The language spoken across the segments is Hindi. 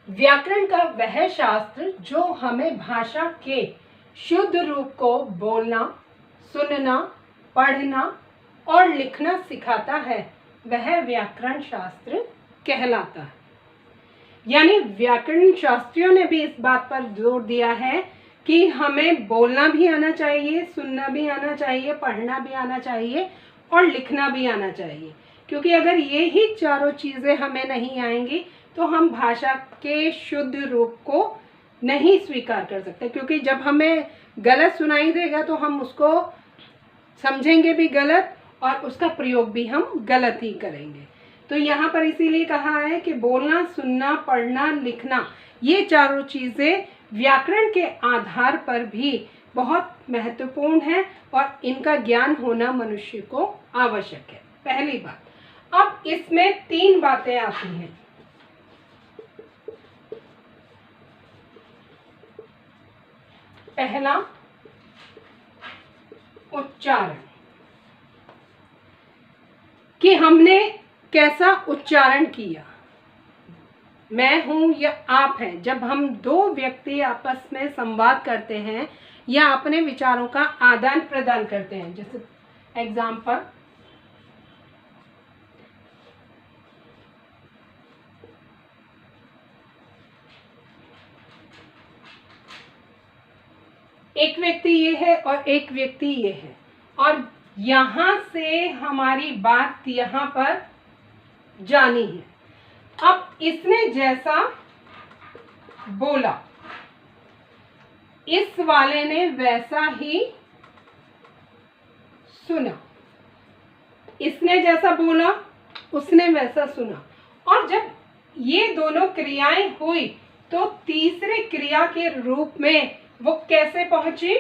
व्याकरण का वह शास्त्र जो हमें भाषा के शुद्ध रूप को बोलना, सुनना, पढ़ना और लिखना सिखाता है, वह व्याकरण शास्त्र कहलाता है। यानी व्याकरण शास्त्रियों ने भी इस बात पर जोर दिया है कि हमें बोलना भी आना चाहिए, सुनना भी आना चाहिए, पढ़ना भी आना चाहिए और लिखना भी आना चाहिए। क्योंकि अगर ये ही चारों चीज़ें हमें नहीं आएंगी तो हम भाषा के शुद्ध रूप को नहीं स्वीकार कर सकते। क्योंकि जब हमें गलत सुनाई देगा तो हम उसको समझेंगे भी गलत और उसका प्रयोग भी हम गलत ही करेंगे। तो यहाँ पर इसीलिए कहा है कि बोलना, सुनना, पढ़ना, लिखना, ये चारों चीज़ें व्याकरण के आधार पर भी बहुत महत्वपूर्ण है और इनका ज्ञान होना मनुष्य को आवश्यक है। पहली बात। अब इसमें 3 बातें आती हैं। पहला, उच्चारण, कि हमने कैसा उच्चारण किया, मैं हूं या आप हैं। जब हम 2 व्यक्ति आपस में संवाद करते हैं या अपने विचारों का आदान प्रदान करते हैं, जैसे एग्जाम्पल, एक व्यक्ति ये है और एक व्यक्ति ये है और यहां से हमारी बात यहां पर जानी है। अब इसने जैसा बोला, इस वाले ने वैसा ही सुना। इसने जैसा बोला, उसने वैसा सुना। और जब ये दोनों क्रियाएं हुई तो तीसरे क्रिया के रूप में वो कैसे पहुंची?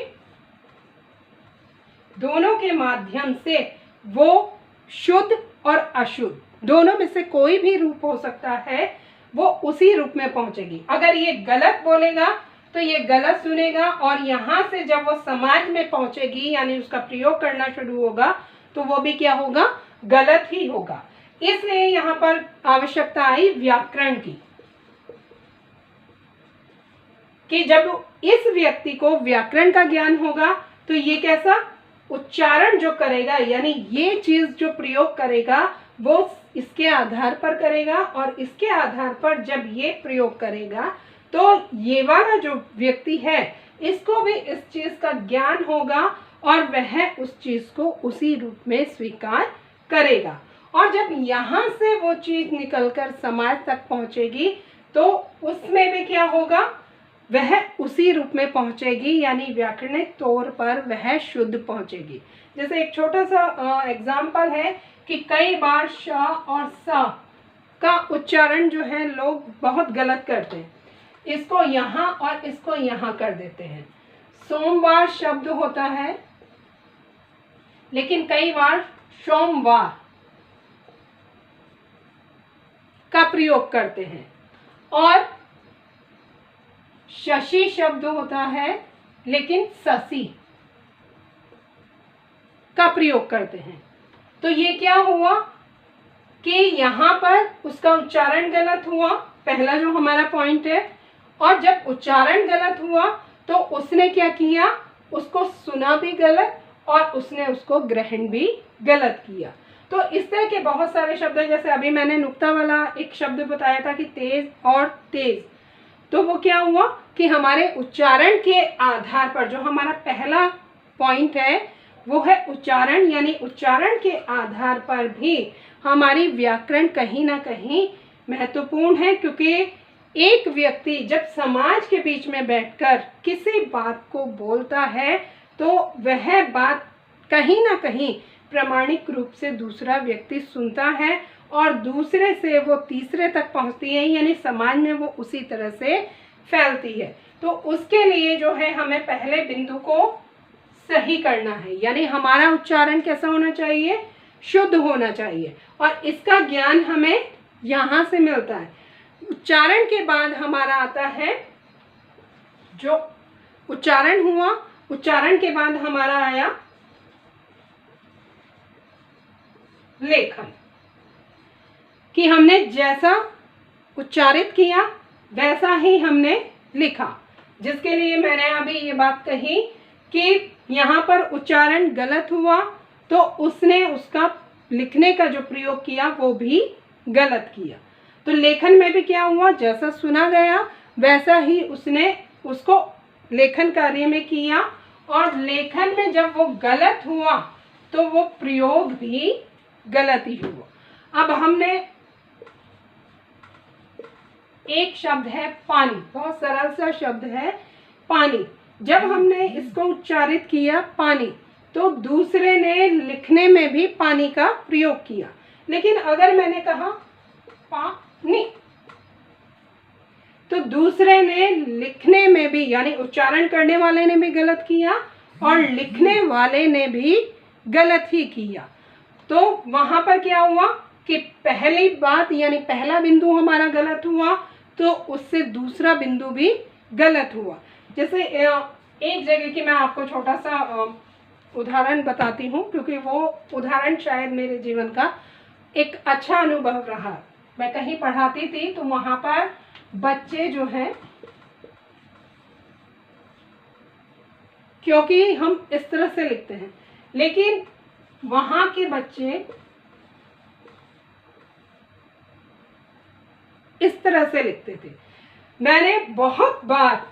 दोनों के माध्यम से वो शुद्ध और अशुद्ध दोनों में से कोई भी रूप हो सकता है, वो उसी रूप में पहुंचेगी। अगर ये गलत बोलेगा तो ये गलत सुनेगा और यहां से जब वो समाज में पहुंचेगी यानी उसका प्रयोग करना शुरू होगा तो वो भी क्या होगा? गलत ही होगा। इसलिए यहां पर आवश्यकता आई व्याकरण की, कि जब इस व्यक्ति को व्याकरण का ज्ञान होगा तो ये कैसा उच्चारण जो करेगा, यानी ये चीज जो प्रयोग करेगा वो इसके आधार पर करेगा और इसके आधार पर जब ये प्रयोग करेगा तो ये वाला जो व्यक्ति है इसको भी इस चीज का ज्ञान होगा और वह उस चीज को उसी रूप में स्वीकार करेगा। और जब यहाँ से वो चीज निकलकर समाज तक पहुंचेगी तो उसमें भी क्या होगा? वह उसी रूप में पहुंचेगी, यानी व्याकरणिक तौर पर वह शुद्ध पहुंचेगी। जैसे एक छोटा सा एग्जाम्पल है कि कई बार श और स का उच्चारण जो है लोग बहुत गलत करते हैं। इसको यहाँ और इसको यहाँ कर देते हैं। सोमवार शब्द होता है लेकिन कई बार सोमवार का प्रयोग करते हैं और शशि शब्द होता है लेकिन शशि का प्रयोग करते हैं। तो ये क्या हुआ कि यहाँ पर उसका उच्चारण गलत हुआ, पहला जो हमारा पॉइंट है। और जब उच्चारण गलत हुआ तो उसने क्या किया? उसको सुना भी गलत और उसने उसको ग्रहण भी गलत किया। तो इस तरह के बहुत सारे शब्द हैं। जैसे अभी मैंने नुक्ता वाला एक शब्द बताया था कि तेज और तेज, तो वो क्या हुआ कि हमारे उच्चारण के आधार पर, जो हमारा पहला पॉइंट है वो है उच्चारण, यानी उच्चारण के आधार पर भी हमारी व्याकरण कहीं ना कहीं महत्वपूर्ण है। क्योंकि एक व्यक्ति जब समाज के बीच में बैठकर किसी बात को बोलता है तो वह बात कहीं ना कहीं प्रामाणिक रूप से दूसरा व्यक्ति सुनता है और दूसरे से वो तीसरे तक पहुंचती है, यानी समाज में वो उसी तरह से फैलती है। तो उसके लिए जो है हमें पहले बिंदु को सही करना है, यानी हमारा उच्चारण कैसा होना चाहिए? शुद्ध होना चाहिए। और इसका ज्ञान हमें यहाँ से मिलता है। उच्चारण के बाद हमारा आता है, जो उच्चारण हुआ, उच्चारण के बाद हमारा आया लेखन, कि हमने जैसा उच्चारित किया वैसा ही हमने लिखा, जिसके लिए मैंने अभी ये बात कही कि यहाँ पर उच्चारण गलत हुआ तो उसने उसका लिखने का जो प्रयोग किया वो भी गलत किया। तो लेखन में भी क्या हुआ, जैसा सुना गया वैसा ही उसने उसको लेखन कार्य में किया, और लेखन में जब वो गलत हुआ तो वो प्रयोग भी गलत ही हुआ। अब हमने एक शब्द है पानी, बहुत सरल सा शब्द है पानी, जब हमने इसको उच्चारित किया पानी तो दूसरे ने लिखने में भी पानी का प्रयोग किया। लेकिन अगर मैंने कहा पानी तो दूसरे ने लिखने में भी, यानी उच्चारण करने वाले ने भी गलत किया और लिखने वाले ने भी गलत ही किया। तो वहां पर क्या हुआ कि पहली बात यानी पहला बिंदु हमारा गलत हुआ तो उससे दूसरा बिंदु भी गलत हुआ। जैसे एक जगह की मैं आपको छोटा सा उदाहरण बताती हूँ, क्योंकि वो उदाहरण शायद मेरे जीवन का एक अच्छा अनुभव रहा। मैं कहीं पढ़ाती थी तो वहां पर बच्चे जो हैं, क्योंकि हम इस तरह से लिखते हैं, लेकिन वहां के बच्चे इस तरह से लिखते थे। मैंने बहुत बार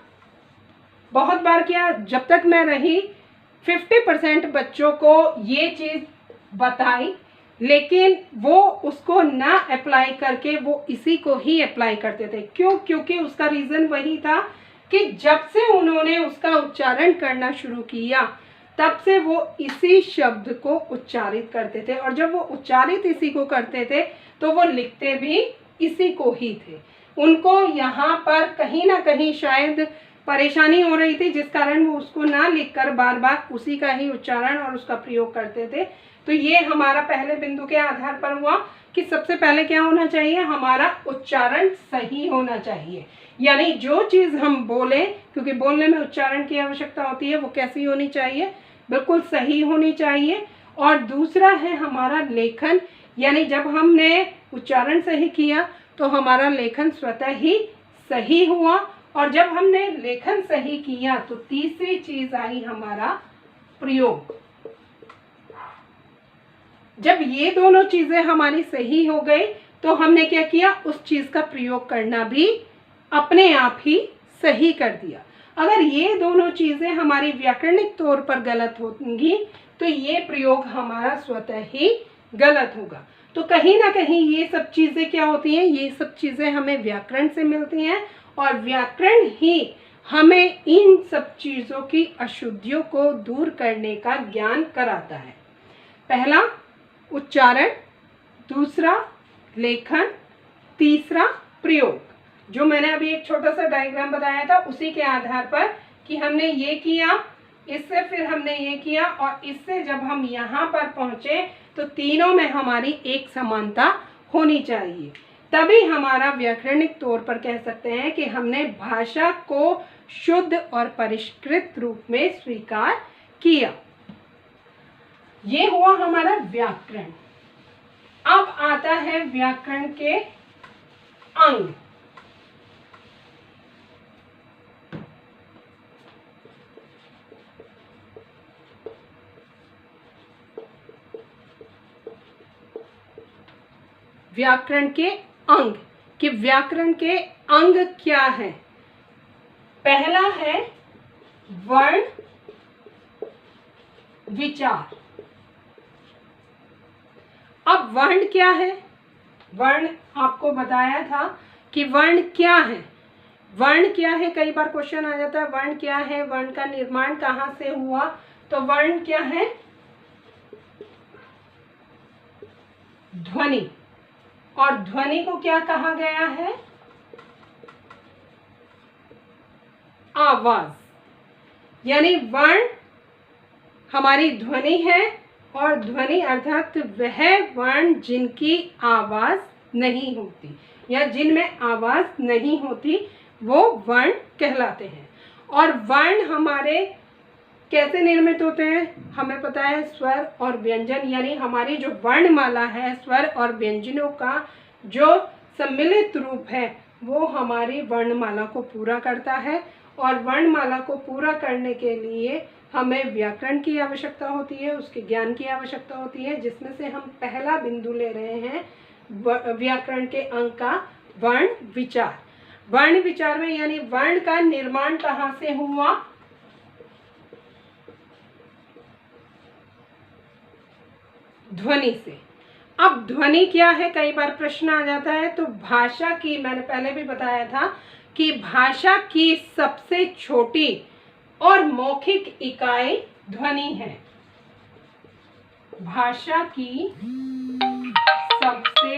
क्या, जब तक मैं रही 50% बच्चों को ये चीज बताई, लेकिन वो उसको ना अप्लाई करके वो इसी को ही अप्लाई करते थे। क्यों? क्योंकि उसका रीजन वही था कि जब से उन्होंने उसका उच्चारण करना शुरू किया तब से वो इसी शब्द को उच्चारित करते थे, और जब वो उच्चारित इसी को करते थे तो वो लिखते भी इसी को ही थे। उनको यहाँ पर कहीं ना कहीं शायद परेशानी हो रही थी, जिस कारण वो उसको ना लिखकर बार बार उसी का ही उच्चारण और उसका प्रयोग करते थे। तो ये हमारा पहले बिंदु के आधार पर हुआ कि सबसे पहले क्या होना चाहिए, हमारा उच्चारण सही होना चाहिए। यानी जो चीज हम बोले, क्योंकि बोलने में उच्चारण की आवश्यकता होती है, वो कैसी होनी चाहिए, बिल्कुल सही होनी चाहिए। और दूसरा है हमारा लेखन, यानी जब हमने उच्चारण सही किया तो हमारा लेखन स्वतः ही सही हुआ, और जब हमने लेखन सही किया तो तीसरी चीज आई हमारा प्रयोग। जब ये दोनों चीजें हमारी सही हो गई तो हमने क्या किया, उस चीज का प्रयोग करना भी अपने आप ही सही कर दिया। अगर ये दोनों चीजें हमारी व्याकरणिक तौर पर गलत होंगी तो ये प्रयोग हमारा स्वतः ही गलत होगा। तो कहीं ना कहीं ये सब चीजें क्या होती हैं, ये सब चीजें हमें व्याकरण से मिलती हैं, और व्याकरण ही हमें इन सब चीजों की अशुद्धियों को दूर करने का ज्ञान कराता है। पहला उच्चारण, दूसरा लेखन, तीसरा प्रयोग। जो मैंने अभी एक छोटा सा डायग्राम बताया था उसी के आधार पर कि हमने ये किया, इससे फिर हमने ये किया, और इससे जब हम यहाँ पर पहुंचे तो तीनों में हमारी एक समानता होनी चाहिए, तभी हमारा व्याकरणिक तौर पर कह सकते हैं कि हमने भाषा को शुद्ध और परिष्कृत रूप में स्वीकार किया। ये हुआ हमारा व्याकरण। अब आता है व्याकरण के अंग। व्याकरण के अंग, कि व्याकरण के अंग क्या है। पहला है वर्ण विचार। अब वर्ण क्या है, वर्ण आपको बताया था कि वर्ण क्या है। वर्ण क्या है, कई बार क्वेश्चन आ जाता है वर्ण क्या है, वर्ण का निर्माण कहाँ से हुआ। तो वर्ण क्या है, ध्वनि, और ध्वनि को क्या कहा गया है, आवाज। यानी वर्ण हमारी ध्वनि है, और ध्वनि अर्थात वह वर्ण जिनकी आवाज नहीं होती या जिनमें आवाज नहीं होती वो वर्ण कहलाते हैं। और वर्ण हमारे कैसे निर्मित होते हैं, हमें पता है स्वर और व्यंजन, यानी हमारी जो वर्णमाला है स्वर और व्यंजनों का जो सम्मिलित रूप है वो हमारी वर्णमाला को पूरा करता है। और वर्णमाला को पूरा करने के लिए हमें व्याकरण की आवश्यकता होती है, उसके ज्ञान की आवश्यकता होती है, जिसमें से हम पहला बिंदु ले रहे हैं व्याकरण के अंक का वर्ण विचार। वर्ण विचार में यानी वर्ण का निर्माण कहाँ से हुआ? ध्वनि से। अब ध्वनि क्या है, कई बार प्रश्न आ जाता है। तो भाषा की, मैंने पहले भी बताया था कि भाषा की सबसे छोटी और मौखिक इकाई ध्वनि है। भाषा की सबसे